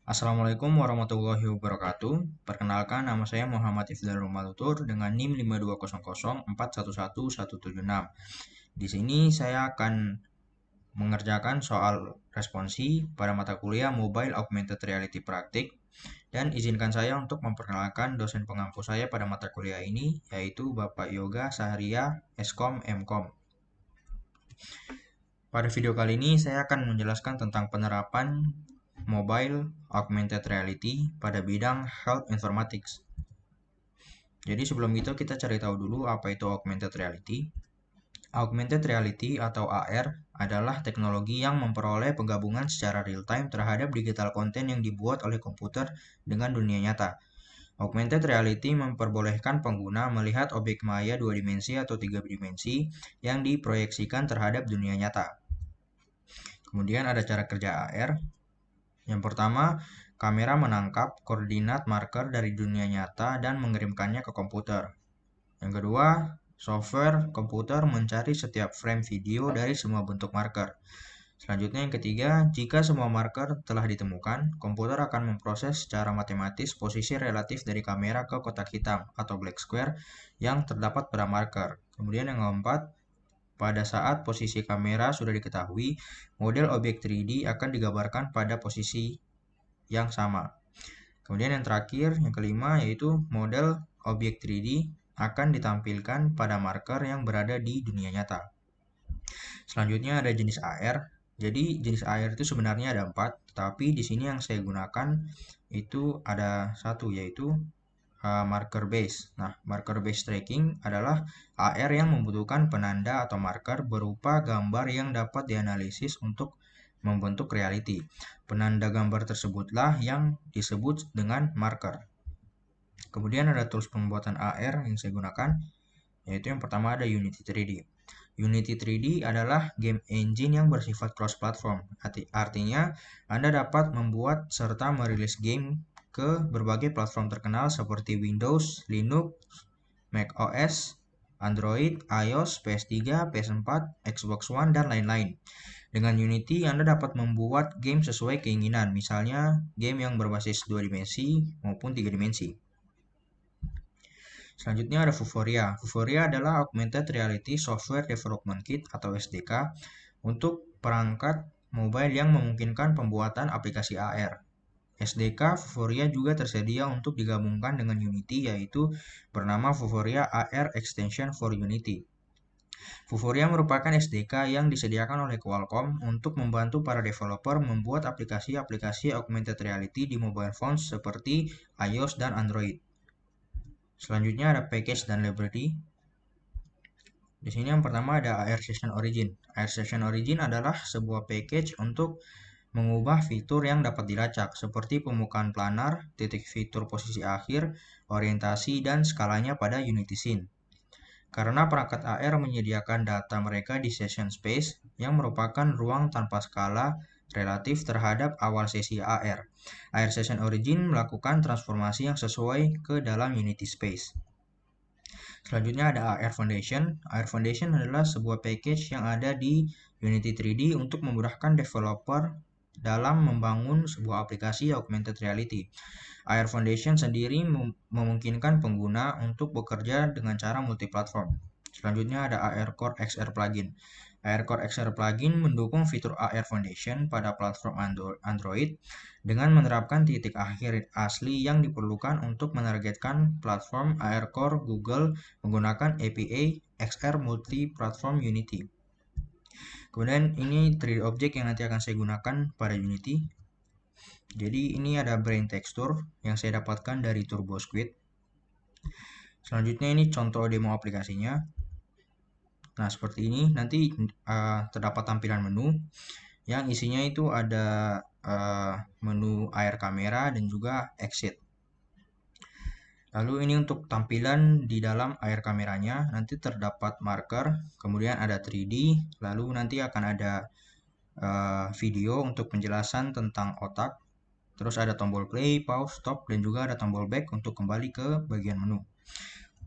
Assalamualaikum warahmatullahi wabarakatuh. Perkenalkan, nama saya Muhammad Ifdal Malutur dengan NIM 52004111176. Di sini saya akan mengerjakan soal responsi pada mata kuliah Mobile Augmented Reality Praktik, dan izinkan saya untuk memperkenalkan dosen pengampu saya pada mata kuliah ini, yaitu Bapak Yoga Sahria, Eskom Mkom. Pada video kali ini saya akan menjelaskan tentang penerapan Mobile Augmented Reality pada bidang Health Informatics. Jadi sebelum itu kita cari tahu dulu apa itu Augmented Reality. Augmented Reality atau AR adalah teknologi yang memperoleh penggabungan secara real-time terhadap digital konten yang dibuat oleh komputer dengan dunia nyata. Augmented Reality memperbolehkan pengguna melihat objek maya 2 dimensi atau 3 dimensi yang diproyeksikan terhadap dunia nyata. Kemudian ada cara kerja AR. Yang pertama, kamera menangkap koordinat marker dari dunia nyata dan mengirimkannya ke komputer. Yang kedua, software komputer mencari setiap frame video dari semua bentuk marker. Selanjutnya yang ketiga, jika semua marker telah ditemukan, komputer akan memproses secara matematis posisi relatif dari kamera ke kotak hitam atau black square yang terdapat pada marker. Kemudian yang keempat, pada saat posisi kamera sudah diketahui, model objek 3D akan digambarkan pada posisi yang sama. Kemudian yang terakhir, yang kelima, yaitu model objek 3D akan ditampilkan pada marker yang berada di dunia nyata. Selanjutnya ada jenis AR. Jadi jenis AR itu sebenarnya ada 4, tapi di sini yang saya gunakan itu ada satu, yaitu marker base. Nah, marker base tracking adalah AR yang membutuhkan penanda atau marker berupa gambar yang dapat dianalisis untuk membentuk reality. Penanda gambar tersebutlah yang disebut dengan marker. Kemudian ada tools pembuatan AR yang saya gunakan, yaitu yang pertama ada Unity 3D. Unity 3D adalah game engine yang bersifat cross-platform. Artinya, Anda dapat membuat serta merilis game ke berbagai platform terkenal seperti Windows, Linux, macOS, Android, iOS, PS3, PS4, Xbox One, dan lain-lain. Dengan Unity, Anda dapat membuat game sesuai keinginan, misalnya game yang berbasis 2 dimensi maupun 3 dimensi. Selanjutnya ada Vuforia. Vuforia adalah Augmented Reality Software Development Kit atau SDK untuk perangkat mobile yang memungkinkan pembuatan aplikasi AR. SDK Vuforia juga tersedia untuk digabungkan dengan Unity, yaitu bernama Vuforia AR Extension for Unity. Vuforia merupakan SDK yang disediakan oleh Qualcomm untuk membantu para developer membuat aplikasi-aplikasi augmented reality di mobile phones seperti iOS dan Android. Selanjutnya ada package dan library. Di sini yang pertama ada AR Session Origin. AR Session Origin adalah sebuah package untuk mengubah fitur yang dapat dilacak seperti pembukaan planar, titik fitur posisi akhir, orientasi, dan skalanya pada Unity Scene. Karena perangkat AR menyediakan data mereka di session space yang merupakan ruang tanpa skala relatif terhadap awal sesi AR. AR Session Origin melakukan transformasi yang sesuai ke dalam Unity Space. Selanjutnya ada AR Foundation. AR Foundation adalah sebuah package yang ada di Unity 3D untuk memudahkan developer dalam membangun sebuah aplikasi augmented reality. AR Foundation sendiri memungkinkan pengguna untuk bekerja dengan cara multiplatform. Selanjutnya ada AR Core XR Plugin. AR Core XR Plugin mendukung fitur AR Foundation pada platform Android dengan menerapkan titik akhir asli yang diperlukan untuk menargetkan platform AR Core Google menggunakan API XR Multi-Platform Unity. Kemudian ini 3D object yang nanti akan saya gunakan pada Unity. Jadi ini ada brain texture yang saya dapatkan dari TurboSquid. Selanjutnya ini contoh demo aplikasinya. Nah, seperti ini nanti terdapat tampilan menu yang isinya itu ada menu AR kamera dan juga exit. Lalu ini untuk tampilan di dalam AR kameranya, nanti terdapat marker, kemudian ada 3D, lalu nanti akan ada video untuk penjelasan tentang otak, terus ada tombol play, pause, stop, dan juga ada tombol back untuk kembali ke bagian menu.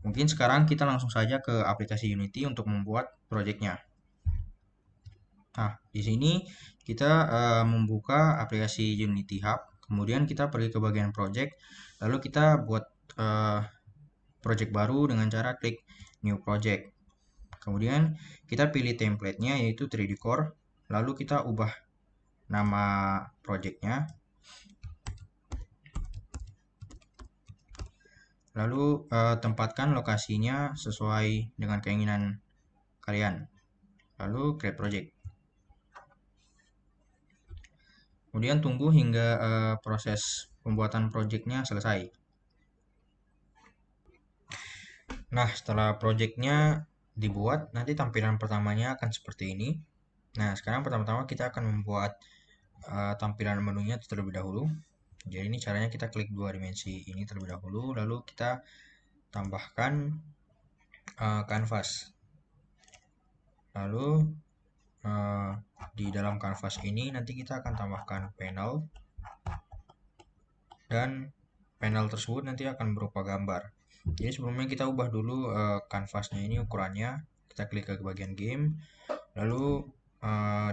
Mungkin sekarang kita langsung saja ke aplikasi Unity untuk membuat projectnya. Nah, di sini kita membuka aplikasi Unity Hub. Kemudian kita pergi ke bagian project, lalu kita buat project baru dengan cara klik new project. Kemudian kita pilih template-nya yaitu 3D Core, lalu kita ubah nama projectnya. Lalu tempatkan lokasinya sesuai dengan keinginan kalian. Lalu create project. Kemudian tunggu hingga proses pembuatan projectnya selesai. Nah, setelah projectnya dibuat, nanti tampilan pertamanya akan seperti ini. Nah, sekarang pertama-tama kita akan membuat tampilan menunya terlebih dahulu. Jadi ini caranya, kita klik dua dimensi ini terlebih dahulu, lalu kita tambahkan canvas. Lalu di dalam canvas ini nanti kita akan tambahkan panel, dan panel tersebut nanti akan berupa gambar. Jadi sebelumnya kita ubah dulu kanvasnya ini ukurannya. Kita klik ke bagian game, lalu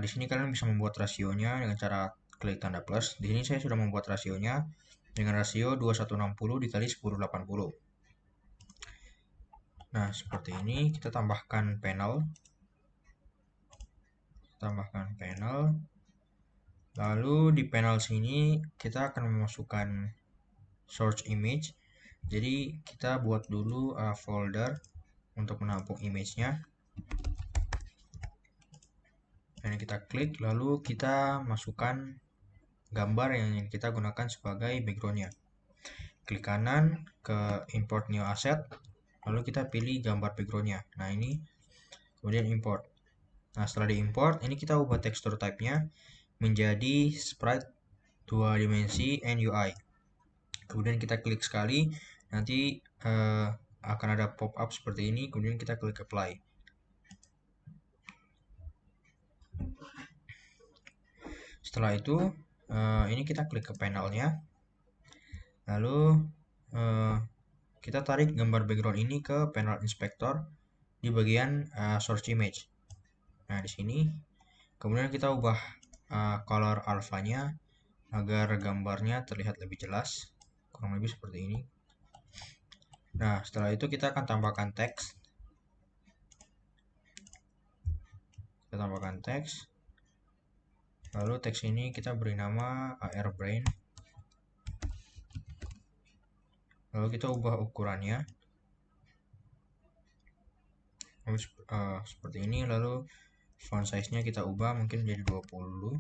di sini kalian bisa membuat rasionya dengan cara klik tanda plus. Di sini saya sudah membuat rasionya dengan rasio 2160 dikali 1080. Nah, seperti ini. Kita tambahkan panel. Lalu di panel sini kita akan memasukkan source image. Jadi kita buat dulu folder untuk menampung image-nya. Dan kita klik, lalu kita masukkan gambar yang ingin kita gunakan sebagai background-nya. Klik kanan ke import new asset, lalu kita pilih gambar background-nya. Nah, ini kemudian import. Nah, setelah diimport, ini kita ubah texture type-nya menjadi sprite 2 dimensi NUI. Kemudian kita klik sekali, nanti akan ada pop-up seperti ini. Kemudian kita klik apply. Setelah itu ini kita klik ke panelnya, lalu kita tarik gambar background ini ke panel inspector di bagian source image. Nah, di sini kemudian kita ubah color alpha-nya agar gambarnya terlihat lebih jelas, kurang lebih seperti ini. Nah, setelah itu kita akan tambahkan teks. Kita tambahkan teks. Lalu teks ini kita beri nama Airbrain. Lalu kita ubah ukurannya seperti ini. Lalu font size-nya kita ubah mungkin menjadi 20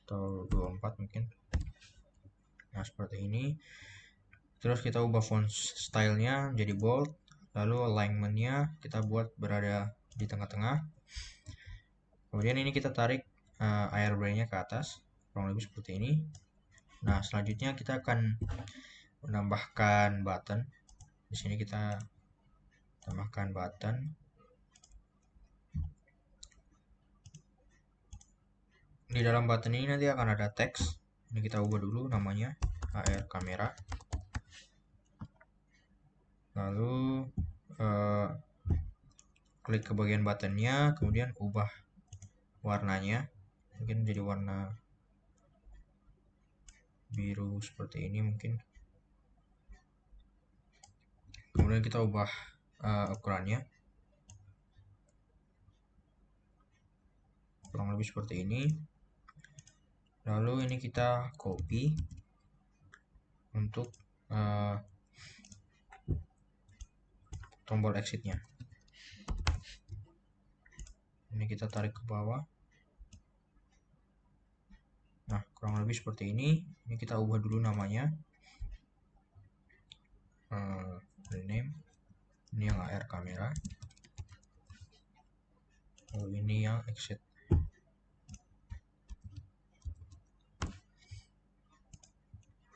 atau 24 mungkin. Nah, seperti ini. Terus kita ubah font style-nya menjadi bold. Lalu alignment-nya kita buat berada di tengah-tengah. Kemudian ini kita tarik Airbrain-nya ke atas, kurang lebih seperti ini. Nah, selanjutnya kita akan menambahkan button. Di sini kita tambahkan button. Di dalam button ini nanti akan ada teks. Ini kita ubah dulu namanya AR kamera. Lalu klik ke bagian buttonnya, kemudian ubah warnanya, mungkin menjadi warna biru seperti ini mungkin. Kemudian kita ubah ukurannya, kurang lebih seperti ini. Lalu ini kita copy untuk tombol exitnya. Ini kita tarik ke bawah. Nah, kurang lebih seperti ini. Ini kita ubah dulu namanya, rename. Ini yang AR kamera. Lalu ini yang exit.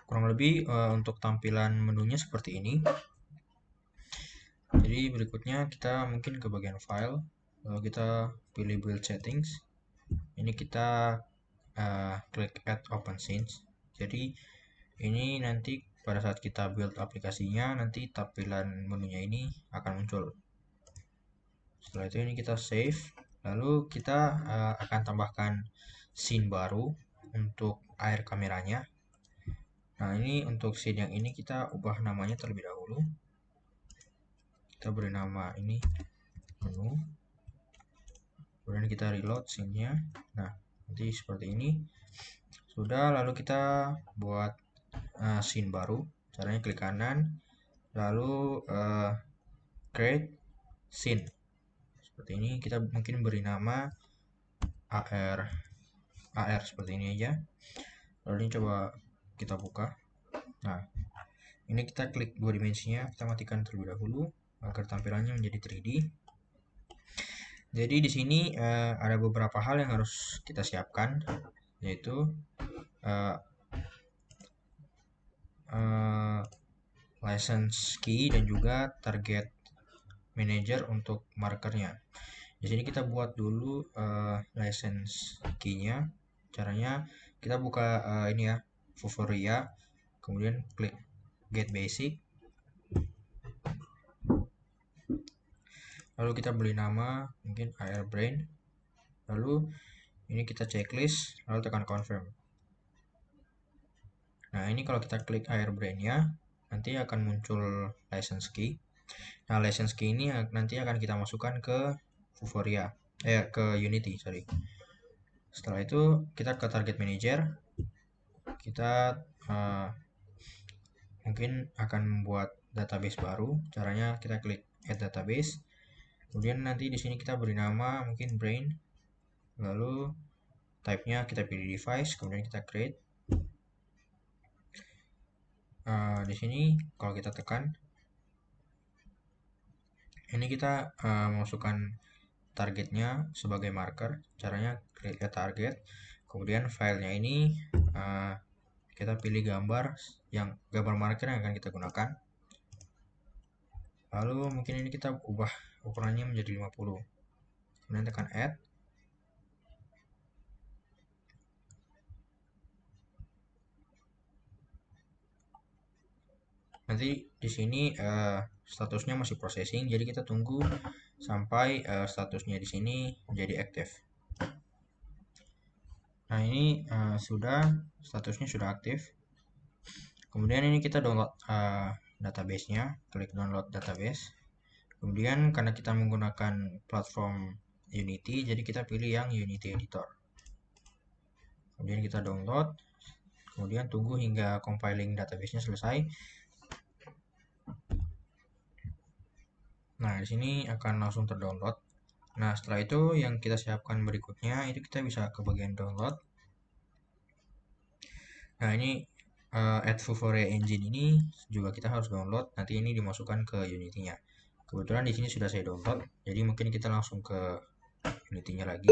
Kurang lebih untuk tampilan menunya seperti ini. Jadi berikutnya kita mungkin ke bagian file, lalu kita pilih build settings. Ini kita klik add open scenes. Jadi ini nanti pada saat kita build aplikasinya, nanti tampilan menunya ini akan muncul. Setelah itu ini kita save, lalu kita akan tambahkan scene baru. untuk air kameranya. Nah, ini untuk scene yang ini kita ubah namanya terlebih dahulu. Kita beri nama ini menu. Kemudian kita reload scene-nya. Nah, nanti seperti ini. Sudah, lalu kita buat scene baru. Caranya klik kanan, lalu create scene. Seperti ini, kita mungkin beri nama AR seperti ini aja. Lalu ini coba kita buka. Nah, ini kita klik dua dimensinya, kita matikan terlebih dahulu agar tampilannya menjadi 3D. Jadi di sini ada beberapa hal yang harus kita siapkan, yaitu license key dan juga target manager untuk markernya. Di sini kita buat dulu license key-nya. Caranya kita buka ini ya, Vuforia, kemudian klik get basic. Lalu kita beri nama mungkin Airbrain. Lalu ini kita checklist, lalu tekan confirm. Nah, ini kalau kita klik Airbrain-nya, nanti akan muncul license key. Nah, license key ini nanti akan kita masukkan ke Vuforia, ke Unity, sorry. Setelah itu kita ke target manager, kita mungkin akan membuat database baru. Caranya kita klik add database. Kemudian nanti di sini kita beri nama mungkin brain. Lalu type-nya kita pilih device, kemudian kita create. Di sini kalau kita tekan, ini kita masukkan targetnya sebagai marker. Caranya klik add target. Kemudian filenya ini kita pilih gambar marker yang akan kita gunakan. Lalu mungkin ini kita ubah ukurannya menjadi 50. Kemudian tekan add. Nanti di sini statusnya masih processing, jadi kita tunggu sampai statusnya di sini menjadi aktif. Nah, ini statusnya sudah aktif. Kemudian ini kita download database-nya, klik download database. Kemudian karena kita menggunakan platform Unity, jadi kita pilih yang Unity Editor. Kemudian kita download, kemudian tunggu hingga compiling database-nya selesai. Nah, di sini akan langsung terdownload. Nah, setelah itu yang kita siapkan berikutnya, itu kita bisa ke bagian download. Nah, ini Add Vuforia Engine ini juga kita harus download. Nanti ini dimasukkan ke Unity-nya. Kebetulan di sini sudah saya download, jadi mungkin kita langsung ke Unity-nya lagi.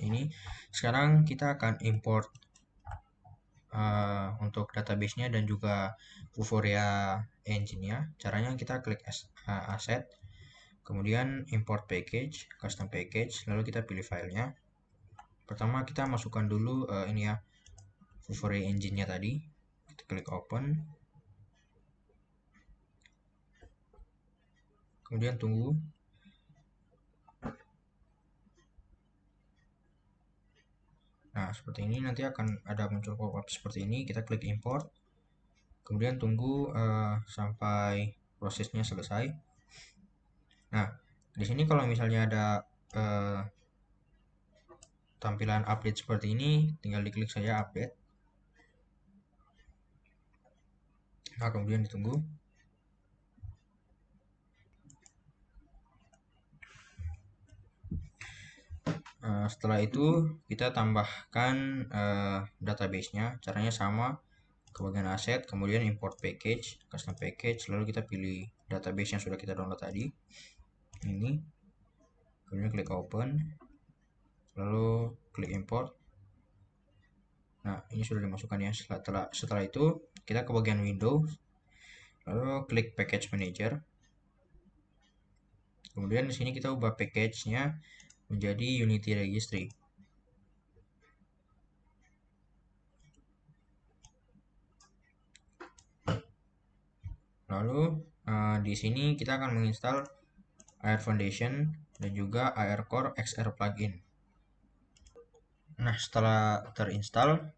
Ini sekarang kita akan import untuk database-nya dan juga Vuforia engine-nya. Caranya kita klik asset, kemudian import package, custom package, lalu kita pilih filenya. Pertama kita masukkan dulu ini ya, Vuforia engine-nya tadi. Kita klik open. Kemudian tunggu. Nah, seperti ini nanti akan ada muncul pop-up seperti ini. Kita klik import. Kemudian tunggu sampai prosesnya selesai. Nah, di sini kalau misalnya ada tampilan update seperti ini, tinggal diklik saja update. Nah, kemudian ditunggu. Setelah itu kita tambahkan database-nya. Caranya sama, ke bagian aset, kemudian import package, custom package, lalu kita pilih database yang sudah kita download tadi. Ini. Kemudian klik open. Lalu klik import. Nah, ini sudah dimasukkan ya. Setelah itu kita ke bagian Windows, lalu klik package manager. Kemudian di sini kita ubah package-nya menjadi Unity Registry. Lalu di sini kita akan menginstal Air Foundation dan juga AR Core XR plugin. Nah, setelah terinstall,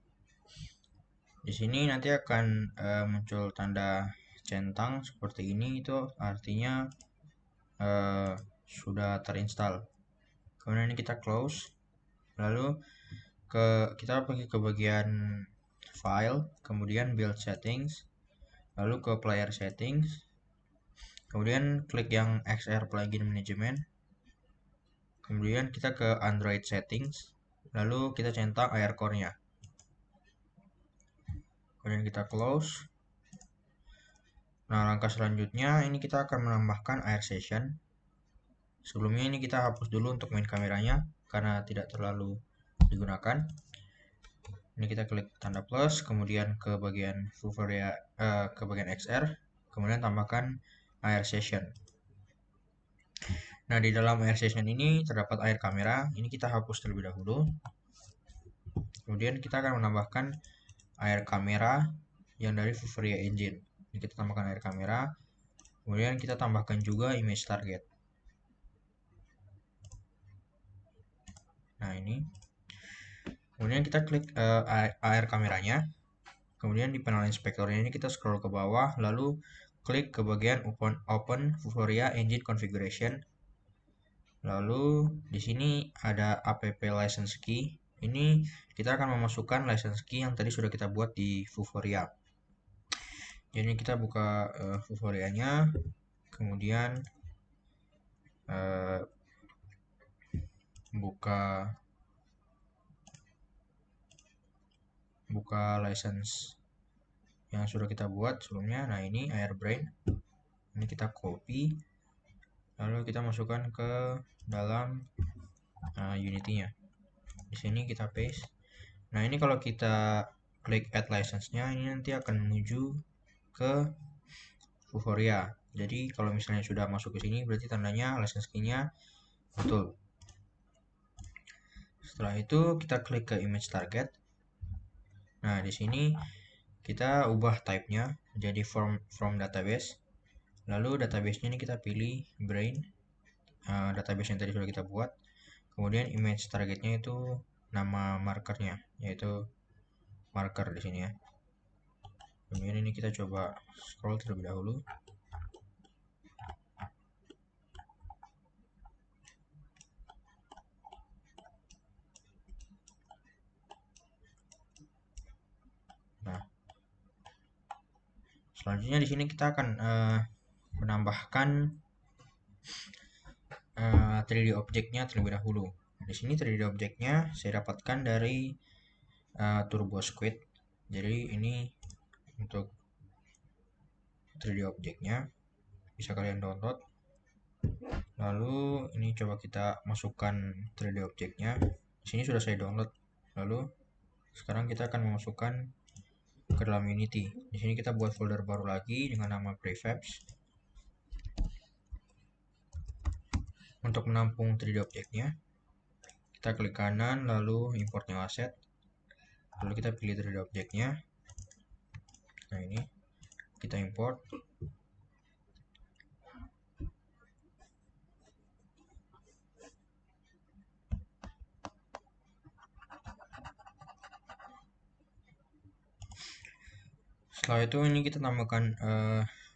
di sini nanti akan muncul tanda centang seperti ini, itu artinya sudah terinstall. Kemudian ini kita close, lalu kita pergi ke bagian file, kemudian build settings, lalu ke player settings, kemudian klik yang XR plugin management, kemudian kita ke Android settings, lalu kita centang AR core-nya, kemudian kita close. Nah, langkah selanjutnya ini kita akan menambahkan AR session. Sebelumnya ini kita hapus dulu untuk main kameranya karena tidak terlalu digunakan. Ini kita klik tanda plus, kemudian ke bagian Vuforia, ke bagian XR, kemudian tambahkan AR session. Nah, di dalam AR session ini terdapat AR kamera. Ini kita hapus terlebih dahulu. Kemudian kita akan menambahkan AR kamera yang dari Vuforia Engine. Ini kita tambahkan AR kamera. Kemudian kita tambahkan juga image target. Nah, ini. Kemudian kita klik AR kameranya. Kemudian di panel inspektornya ini kita scroll ke bawah, lalu klik ke bagian Open Vuforia Engine Configuration. Lalu di sini ada app license key. Ini kita akan memasukkan license key yang tadi sudah kita buat di Vuforia. Jadi kita buka Vuforianya, kemudian buka license yang sudah kita buat sebelumnya. Nah, ini Airbrain. Ini kita copy, lalu kita masukkan ke dalam Unity-nya. Di sini kita paste. Nah, ini kalau kita klik add license-nya, ini nanti akan menuju ke Vuforia. Jadi kalau misalnya sudah masuk ke sini, berarti tandanya license key-nya betul. Setelah itu kita klik ke image target. Nah, di sini kita ubah type-nya jadi from database. Lalu database-nya ini kita pilih brain, database yang tadi sudah kita buat. Kemudian image targetnya itu nama markernya, yaitu marker di sini ya. Kemudian ini kita coba scroll terlebih dahulu. Nah, selanjutnya di sini kita akan menambahkan 3D objeknya terlebih dahulu. Di sini 3D objeknya saya dapatkan dari Turbo Squid. Jadi ini untuk 3D objeknya, bisa kalian download. Lalu ini coba kita masukkan 3D objeknya. Di sini sudah saya download. Lalu sekarang kita akan memasukkan ke dalam Unity. Di sini kita buat folder baru lagi dengan nama prefabs. Untuk menampung 3D objeknya, kita klik kanan, lalu import new asset. Lalu kita pilih 3D objeknya. Nah, ini kita import. Setelah itu ini kita tambahkan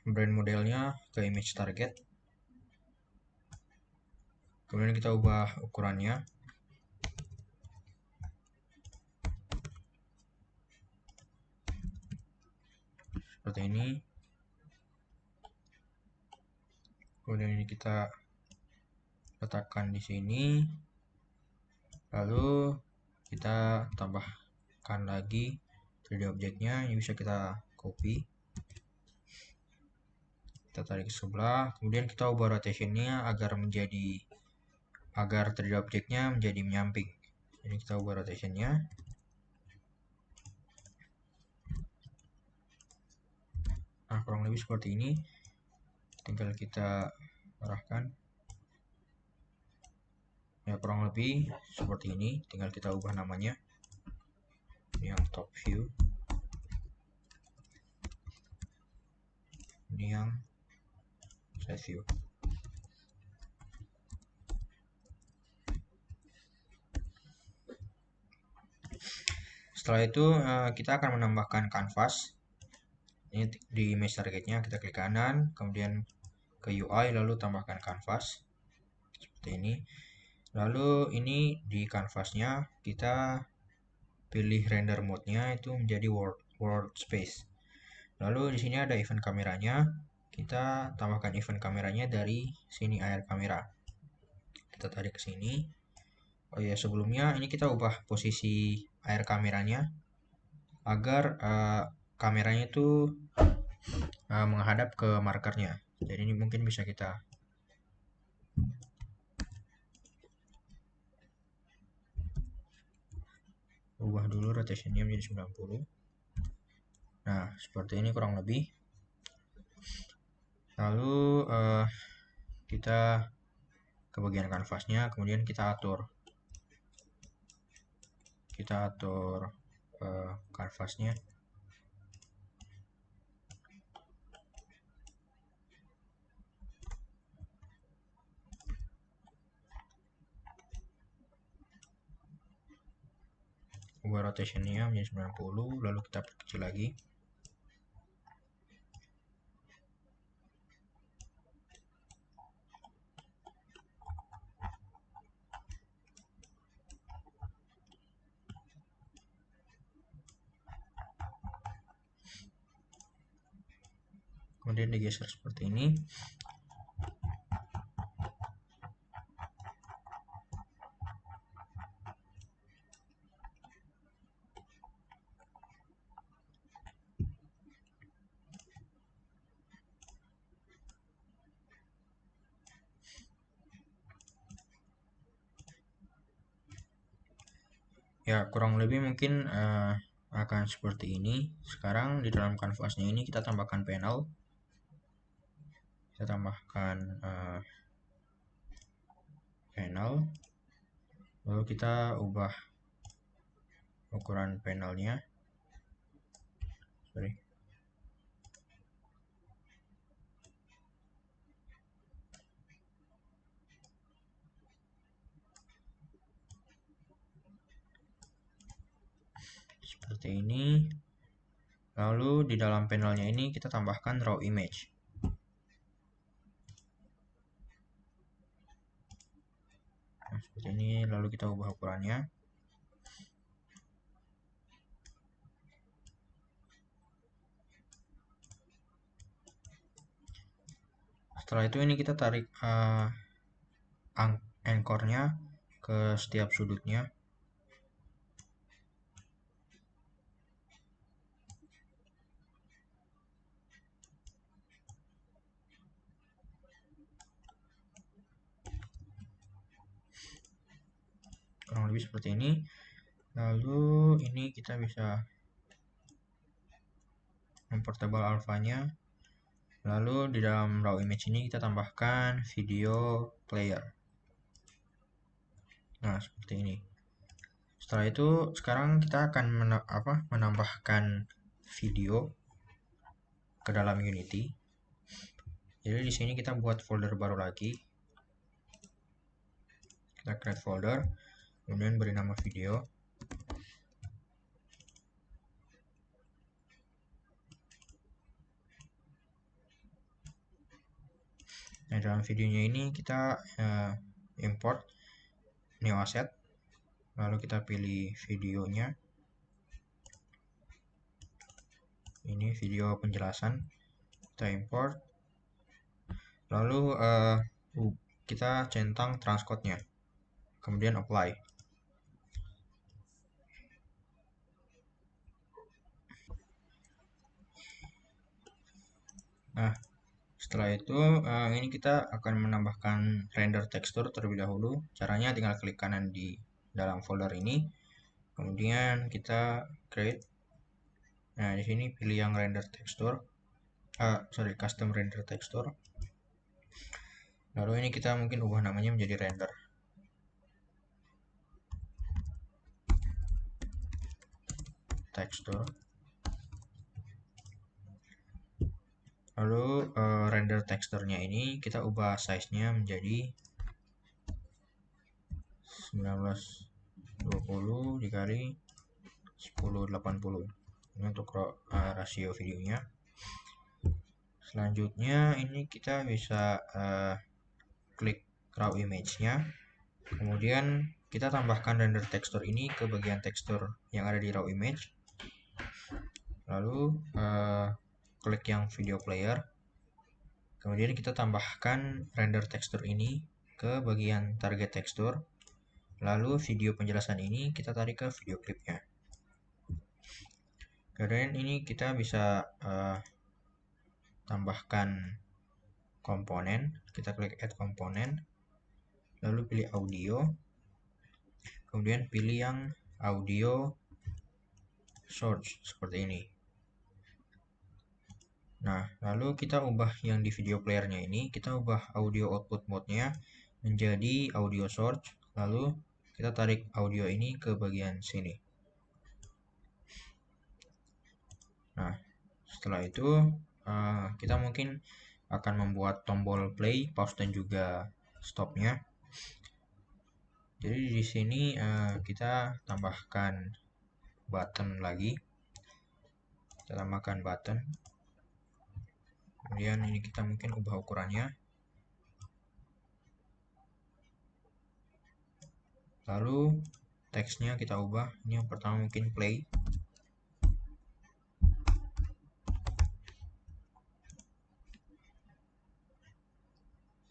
brand modelnya ke image target. Kemudian kita ubah ukurannya. Seperti ini. Kemudian ini kita letakkan di sini. Lalu kita tambahkan lagi 3D objeknya. Ini bisa kita copy. Kita tarik ke sebelah. Kemudian kita ubah rotationnya agar 3D objeknya menjadi menyamping. Jadi kita ubah rotationnya. Nah, kurang lebih seperti ini. Tinggal kita arahkan. Ya, kurang lebih seperti ini. Tinggal kita ubah namanya. Ini yang top view. Ini yang side view. Setelah itu kita akan menambahkan kanvas. Ini di image targetnya kita klik kanan, kemudian ke UI lalu tambahkan kanvas seperti ini. Lalu ini di kanvasnya kita pilih render mode-nya itu menjadi world space. Lalu di sini ada event kameranya. Kita tambahkan event kameranya dari sini air kamera. Kita tarik ke sini. Oh ya, sebelumnya ini kita ubah posisi air kameranya agar kameranya itu menghadap ke markernya. Jadi ini mungkin bisa kita ubah dulu rotationnya menjadi 90. Nah, seperti ini kurang lebih. Lalu kita ke bagian kanvasnya, kemudian kita atur kanvasnya. Ubah rotationnya menjadi 90, lalu kita perkecil lagi. Kemudian digeser seperti ini. Ya, kurang lebih mungkin akan seperti ini. Sekarang di dalam kanvasnya ini kita tambahkan panel. Kita tambahkan panel. Lalu kita ubah ukuran panelnya. Sorry. Seperti ini. Lalu di dalam panelnya ini kita tambahkan raw image. Nah, seperti ini, lalu kita ubah ukurannya. Setelah itu ini kita tarik anchornya ke setiap sudutnya. Kurang lebih seperti ini. Lalu ini kita bisa mempertebal alfanya. Lalu di dalam raw image ini kita tambahkan video player. Nah, seperti ini. Setelah itu sekarang kita akan menambahkan video ke dalam Unity. Jadi di sini kita buat folder baru lagi. Kita create folder, kemudian beri nama video. Nah, dalam videonya ini kita import new asset. Lalu kita pilih videonya. Ini video penjelasan. Kita import. Lalu kita centang transcode-nya. Kemudian apply. Nah, setelah itu ini kita akan menambahkan render tekstur terlebih dahulu. Caranya tinggal klik kanan di dalam folder ini. Kemudian kita create. Nah, di sini pilih yang render tekstur. Custom render tekstur. Lalu ini kita mungkin ubah namanya menjadi render. Tekstur. Lalu render teksturnya ini kita ubah size-nya menjadi 1920 dikali 1080. Ini untuk rasio videonya. Selanjutnya ini kita bisa klik raw image-nya. Kemudian kita tambahkan render tekstur ini ke bagian tekstur yang ada di raw image. Lalu klik yang video player. Kemudian kita tambahkan render tekstur ini ke bagian target tekstur. Lalu video penjelasan ini kita tarik ke video klipnya. Kemudian ini kita bisa tambahkan komponen. Kita klik add komponen, lalu pilih audio, kemudian pilih yang audio source seperti ini. Nah, lalu kita ubah yang di video playernya ini, kita ubah audio output mode-nya menjadi audio source, lalu kita tarik audio ini ke bagian sini. Nah, setelah itu kita mungkin akan membuat tombol play, pause, dan juga stopnya. Jadi di sini kita tambahkan button lagi. Kita tambahkan button. Kemudian ini kita mungkin ubah ukurannya. Lalu teksnya kita ubah. Ini yang pertama mungkin play.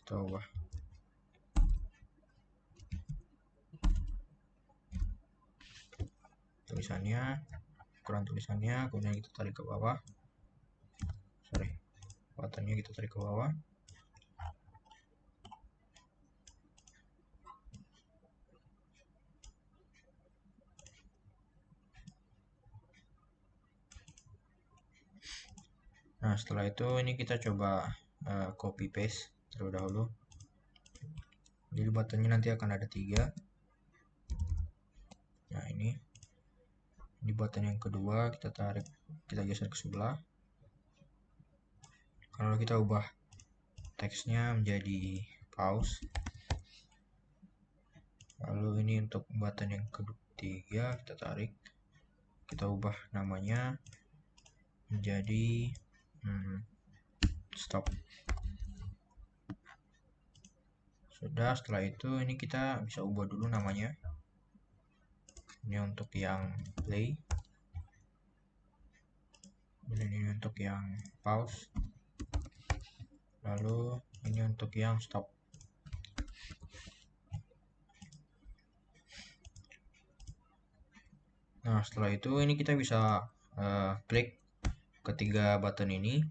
Kita ubah. Tulisannya, ukuran tulisannya, kemudian kita tarik ke bawah. Buttonnya kita tarik ke bawah. Nah, setelah itu ini kita coba copy paste terlebih dahulu. Jadi buttonnya nanti akan ada 3. Nah, ini di button yang kedua kita tarik, kita geser ke sebelah. Kalau kita ubah teksnya menjadi pause. Lalu ini untuk button yang ketiga kita tarik, kita ubah namanya menjadi stop. Sudah, setelah itu ini kita bisa ubah dulu namanya. Ini untuk yang play, dan ini untuk yang pause, lalu ini untuk yang stop. Nah, setelah itu ini kita bisa klik ketiga button ini.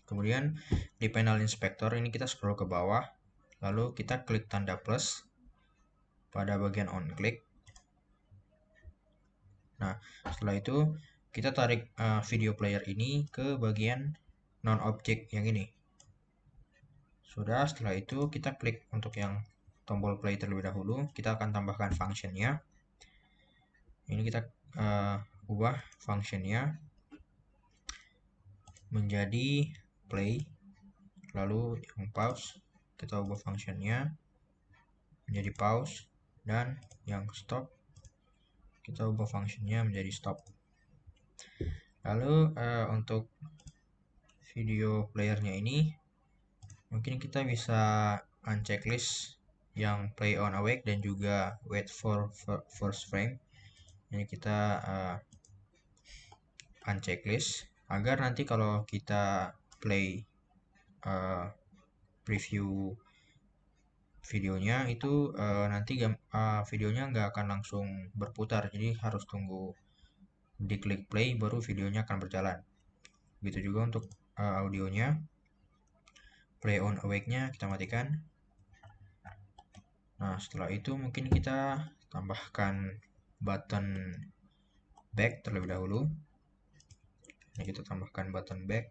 Kemudian di panel inspector ini kita scroll ke bawah, lalu kita klik tanda plus pada bagian on click. Nah, setelah itu kita tarik video player ini ke bagian non object yang ini. Sudah, setelah itu kita klik untuk yang tombol play terlebih dahulu. Kita akan tambahkan functionnya. Ini kita ubah functionnya menjadi play, lalu yang pause kita ubah functionnya menjadi pause, dan yang stop kita ubah functionnya menjadi stop. Lalu untuk video playernya ini mungkin kita bisa unchecklist yang play on awake dan juga wait for first frame. Ini kita unchecklist agar nanti kalau kita play preview videonya itu nanti videonya nggak akan langsung berputar, jadi harus tunggu diklik play baru videonya akan berjalan. Begitu juga untuk audionya, play on awake nya kita matikan. Nah, setelah itu mungkin kita tambahkan button back terlebih dahulu. Ini kita tambahkan button back,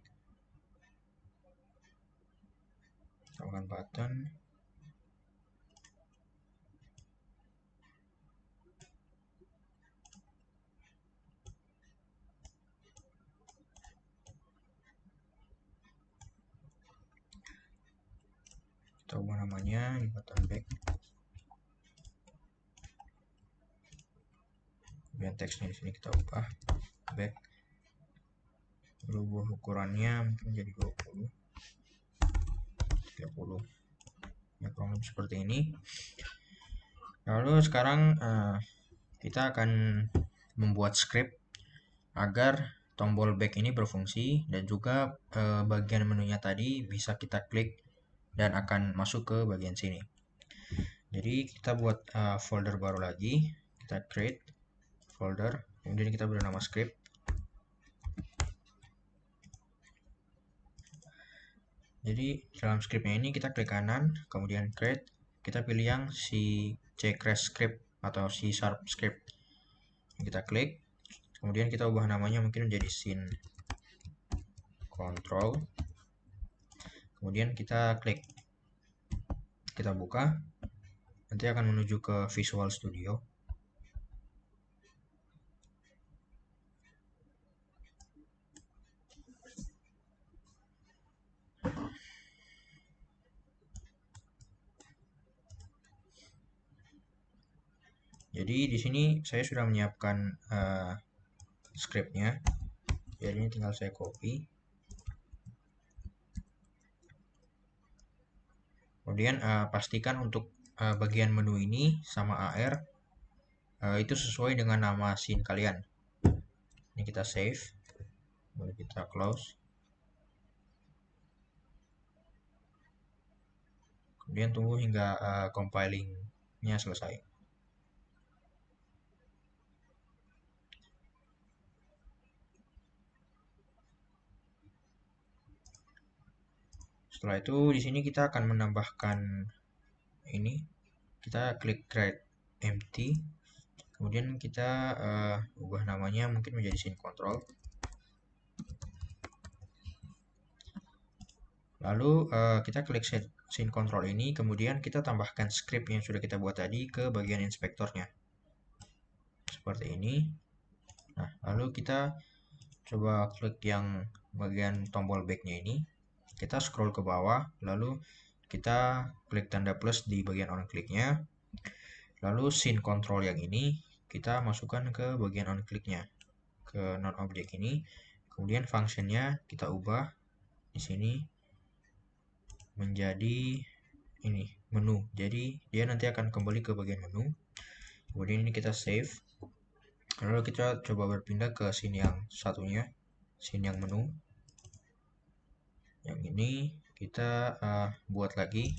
tambahkan button. Kita ubah namanya di button back. Kemudian teksnya di sini kita ubah back, ubah ukurannya mungkin jadi 20, 30 ya, kurang lebih seperti ini. Lalu sekarang kita akan membuat script agar tombol back ini berfungsi dan juga bagian menunya tadi bisa kita klik dan akan masuk ke bagian sini. Jadi kita buat folder baru lagi, kita create folder, kemudian kita beri nama script. Jadi dalam scriptnya ini kita klik kanan, kemudian create, kita pilih yang si C-Crash script atau C# script. Kita klik, kemudian kita ubah namanya mungkin menjadi scene control. Kemudian kita klik, kita buka, nanti akan menuju ke Visual Studio. Jadi di sini saya sudah menyiapkan scriptnya, jadi ini tinggal saya copy. Kemudian pastikan untuk bagian menu ini sama AR itu sesuai dengan nama scene kalian. Ini kita save, lalu kita close. Kemudian tunggu hingga compilingnya selesai. Setelah itu di sini kita akan menambahkan ini, kita klik create empty, kemudian kita ubah namanya mungkin menjadi scene control. Lalu kita klik scene control ini, kemudian kita tambahkan script yang sudah kita buat tadi ke bagian inspektornya. Seperti ini. Nah, lalu kita coba klik yang bagian tombol back-nya ini. Kita scroll ke bawah, lalu kita klik tanda plus di bagian on click-nya. Lalu scene control yang ini kita masukkan ke bagian on click-nya, ke non object ini. Kemudian function-nya kita ubah di sini menjadi ini menu. Jadi dia nanti akan kembali ke bagian menu. Kemudian ini kita save. Lalu kita coba berpindah ke scene yang satunya, scene yang menu. Yang ini kita buat lagi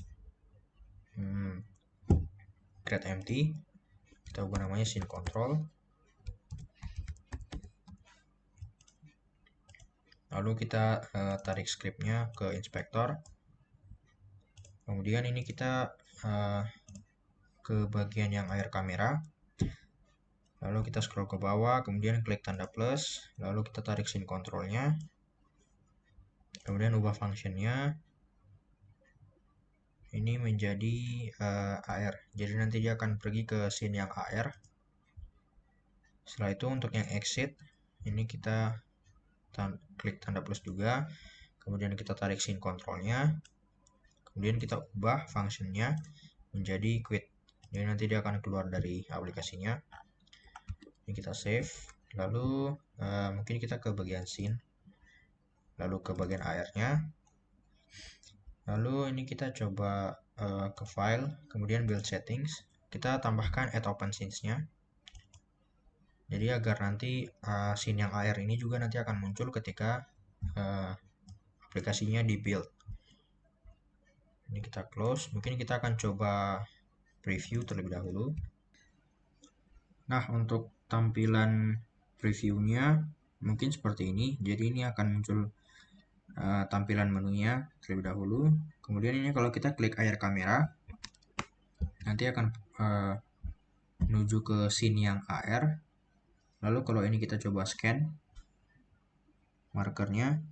create empty. Kita ubah namanya scene control. Lalu kita tarik scriptnya ke inspektor. Kemudian ini kita ke bagian yang air kamera. Lalu kita scroll ke bawah, kemudian klik tanda plus, lalu kita tarik scene controlnya. Kemudian ubah functionnya ini menjadi AR. Jadi nanti dia akan pergi ke scene yang AR. Setelah itu untuk yang exit, ini kita klik tanda plus juga. Kemudian kita tarik scene controlnya. Kemudian kita ubah functionnya menjadi quit. Jadi nanti dia akan keluar dari aplikasinya. Ini kita save. Lalu mungkin kita ke bagian scene. Lalu ke bagian AR-nya. Lalu ini kita coba ke file, kemudian build settings. Kita tambahkan add open scenes-nya. Jadi agar nanti scene yang AR ini juga nanti akan muncul ketika aplikasinya di build. Ini kita close. Mungkin kita akan coba preview terlebih dahulu. Nah, untuk tampilan previewnya mungkin seperti ini. Jadi ini akan muncul tampilan menunya terlebih dahulu. Kemudian ini kalau kita klik air kamera, nanti akan menuju ke scene yang AR. Lalu kalau ini kita coba scan markernya,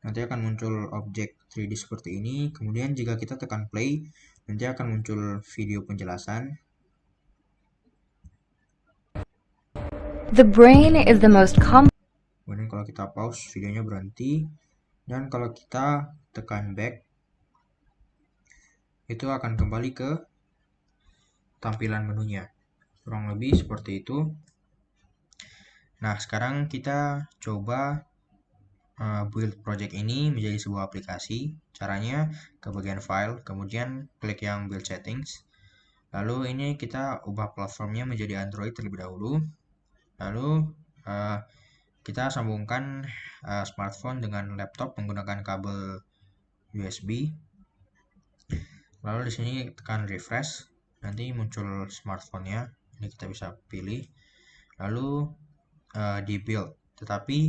nanti akan muncul objek 3D seperti ini. Kemudian jika kita tekan play, nanti akan muncul video penjelasan. The brain is the most complex. Kemudian kalau kita pause, videonya berhenti. Dan kalau kita tekan back, itu akan kembali ke tampilan menunya. Kurang lebih seperti itu. Nah, sekarang kita coba build project ini menjadi sebuah aplikasi. Caranya ke bagian file, kemudian klik yang build settings. Lalu ini kita ubah platformnya menjadi Android terlebih dahulu. Lalu kita sambungkan smartphone dengan laptop menggunakan kabel USB. Lalu di sini tekan refresh, nanti muncul smartphone-nya. Ini kita bisa pilih. Lalu di build, tetapi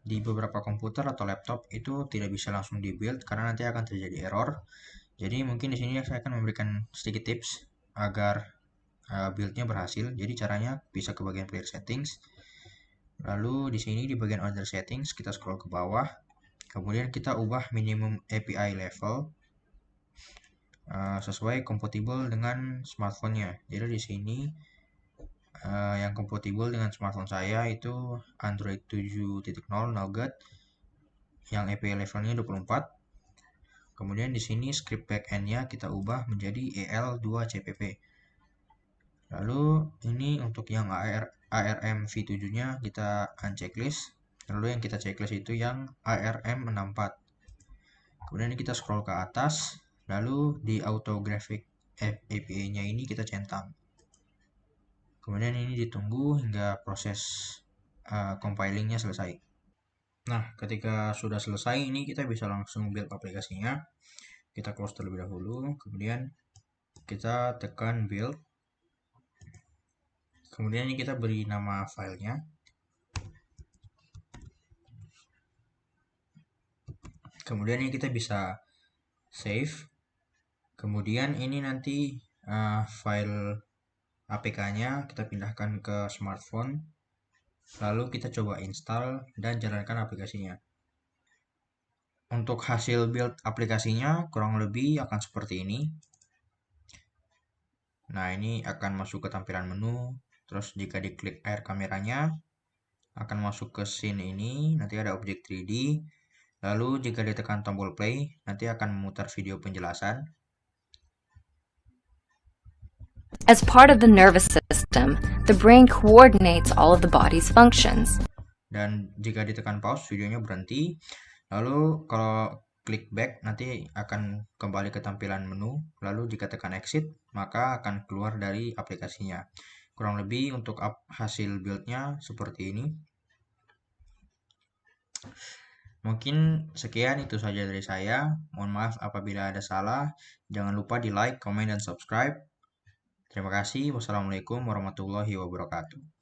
di beberapa komputer atau laptop itu tidak bisa langsung di build karena nanti akan terjadi error. Jadi mungkin di sini saya akan memberikan sedikit tips agar build-nya berhasil. Jadi caranya bisa ke bagian player settings. Lalu di sini di bagian other settings kita scroll ke bawah. Kemudian kita ubah minimum API level sesuai kompatibel dengan smartphone-nya. Jadi di sini yang kompatibel dengan smartphone saya itu Android 7.0 Nougat yang API levelnya 24. Kemudian di sini script backend-nya kita ubah menjadi EL2CPP. Lalu ini untuk yang ARM v7-nya kita unchecklist. Lalu yang kita checklist itu yang ARM64. Kemudian kita scroll ke atas, lalu di auto graphic API-nya ini kita centang. Kemudian ini ditunggu hingga proses compilingnya selesai. Nah, ketika sudah selesai ini kita bisa langsung build aplikasinya. Kita close terlebih dahulu, kemudian kita tekan build. Kemudian ini kita beri nama filenya. Kemudian ini kita bisa save. Kemudian ini nanti file APK-nya kita pindahkan ke smartphone. Lalu kita coba install dan jalankan aplikasinya. Untuk hasil build aplikasinya kurang lebih akan seperti ini. Nah, ini akan masuk ke tampilan menu. Terus jika diklik air kameranya akan masuk ke scene ini. Nanti ada objek 3D. Lalu jika ditekan tombol play, nanti akan memutar video penjelasan. As part of the nervous system, the brain coordinates all of the body's functions. Dan jika ditekan pause, videonya berhenti. Lalu kalau klik back, nanti akan kembali ke tampilan menu. Lalu jika tekan exit, maka akan keluar dari aplikasinya. Kurang lebih untuk hasil build-nya seperti ini. Mungkin sekian itu saja dari saya. Mohon maaf apabila ada salah. Jangan lupa di like, komen, dan subscribe. Terima kasih. Wassalamualaikum warahmatullahi wabarakatuh.